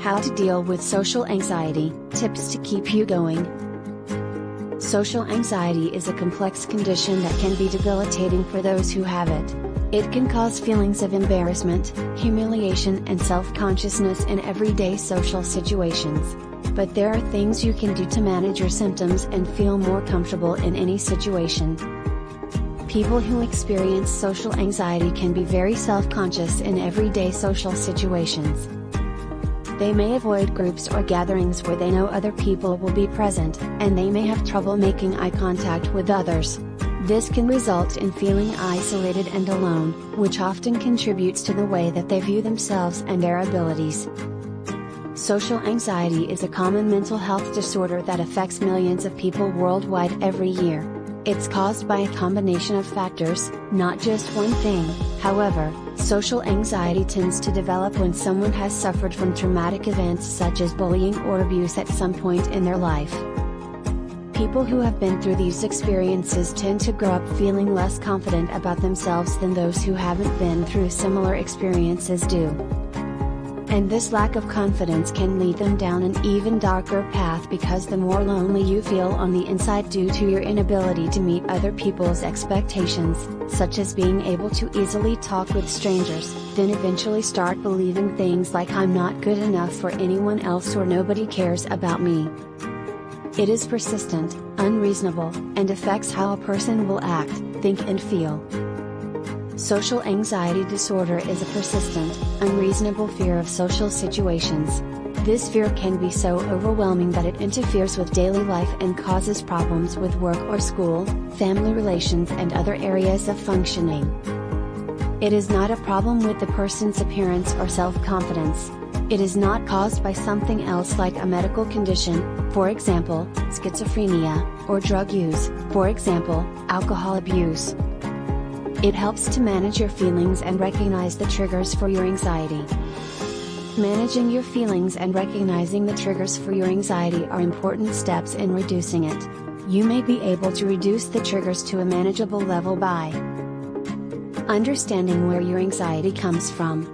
How to deal with social anxiety, tips to keep you going. Social anxiety is a complex condition that can be debilitating for those who have it. It can cause feelings of embarrassment, humiliation and self-consciousness in everyday social situations. But there are things you can do to manage your symptoms and feel more comfortable in any situation. People who experience social anxiety can be very self-conscious in everyday social situations. They may avoid groups or gatherings where they know other people will be present, and they may have trouble making eye contact with others. This can result in feeling isolated and alone, which often contributes to the way that they view themselves and their abilities. Social anxiety is a common mental health disorder that affects millions of people worldwide every year. It's caused by a combination of factors, not just one thing. However, social anxiety tends to develop when someone has suffered from traumatic events such as bullying or abuse at some point in their life. People who have been through these experiences tend to grow up feeling less confident about themselves than those who haven't been through similar experiences do. And this lack of confidence can lead them down an even darker path, because the more lonely you feel on the inside due to your inability to meet other people's expectations, such as being able to easily talk with strangers, then eventually start believing things like "I'm not good enough for anyone else" or "nobody cares about me." It is persistent, unreasonable, and affects how a person will act, think and feel. Social anxiety disorder is a persistent, unreasonable fear of social situations. This fear can be so overwhelming that it interferes with daily life and causes problems with work or school, family relations and other areas of functioning. It is not a problem with the person's appearance or self-confidence. It is not caused by something else like a medical condition, for example, schizophrenia, or drug use, for example, alcohol abuse. It helps to manage your feelings and recognize the triggers for your anxiety. Managing your feelings and recognizing the triggers for your anxiety are important steps in reducing it. You may be able to reduce the triggers to a manageable level by understanding where your anxiety comes from,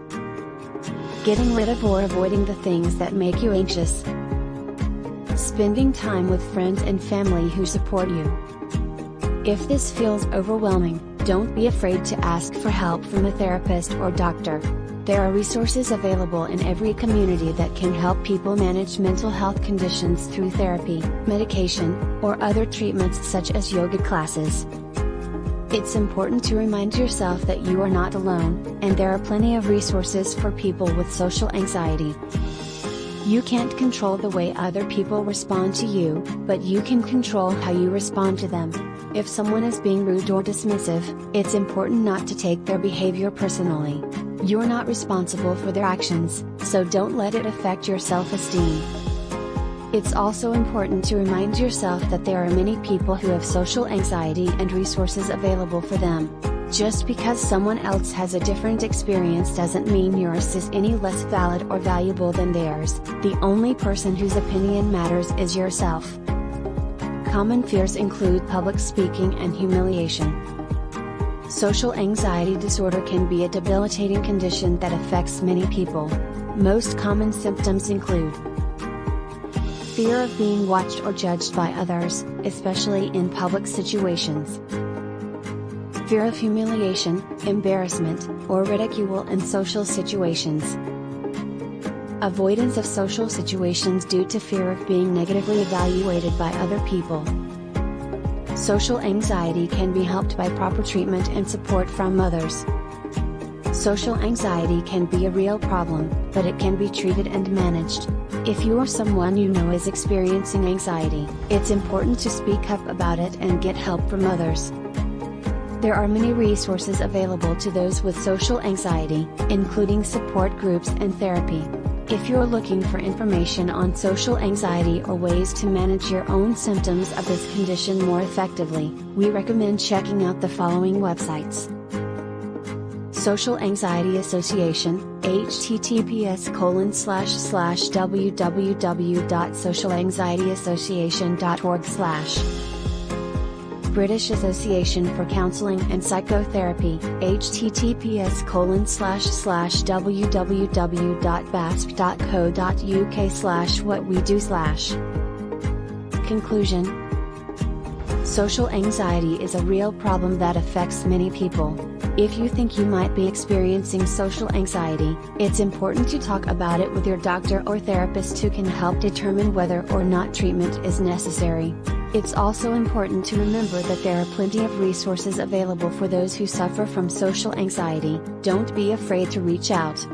getting rid of or avoiding the things that make you anxious, spending time with friends and family who support you. If this feels overwhelming, don't be afraid to ask for help from a therapist or doctor. There are resources available in every community that can help people manage mental health conditions through therapy, medication, or other treatments such as yoga classes. It's important to remind yourself that you are not alone, and there are plenty of resources for people with social anxiety. You can't control the way other people respond to you, but you can control how you respond to them. If someone is being rude or dismissive, it's important not to take their behavior personally. You're not responsible for their actions, so don't let it affect your self-esteem. It's also important to remind yourself that there are many people who have social anxiety and resources available for them. Just because someone else has a different experience doesn't mean yours is any less valid or valuable than theirs. The only person whose opinion matters is yourself. Common fears include public speaking and humiliation. Social anxiety disorder can be a debilitating condition that affects many people. Most common symptoms include fear of being watched or judged by others, especially in public situations. Fear of humiliation, embarrassment, or ridicule in social situations. Avoidance of social situations due to fear of being negatively evaluated by other people. Social anxiety can be helped by proper treatment and support from others. Social anxiety can be a real problem, but it can be treated and managed. If you or someone you know is experiencing anxiety, it's important to speak up about it and get help from others. There are many resources available to those with social anxiety, including support groups and therapy. If you're looking for information on social anxiety or ways to manage your own symptoms of this condition more effectively, we recommend checking out the following websites. Social Anxiety Association, https://www.socialanxietyassociation.org/ British Association for Counselling and Psychotherapy, https://www.basf.co.uk/whatwedo/. Conclusion. Social anxiety is a real problem that affects many people. If you think you might be experiencing social anxiety, it's important to talk about it with your doctor or therapist who can help determine whether or not treatment is necessary. It's also important to remember that there are plenty of resources available for those who suffer from social anxiety. Don't be afraid to reach out.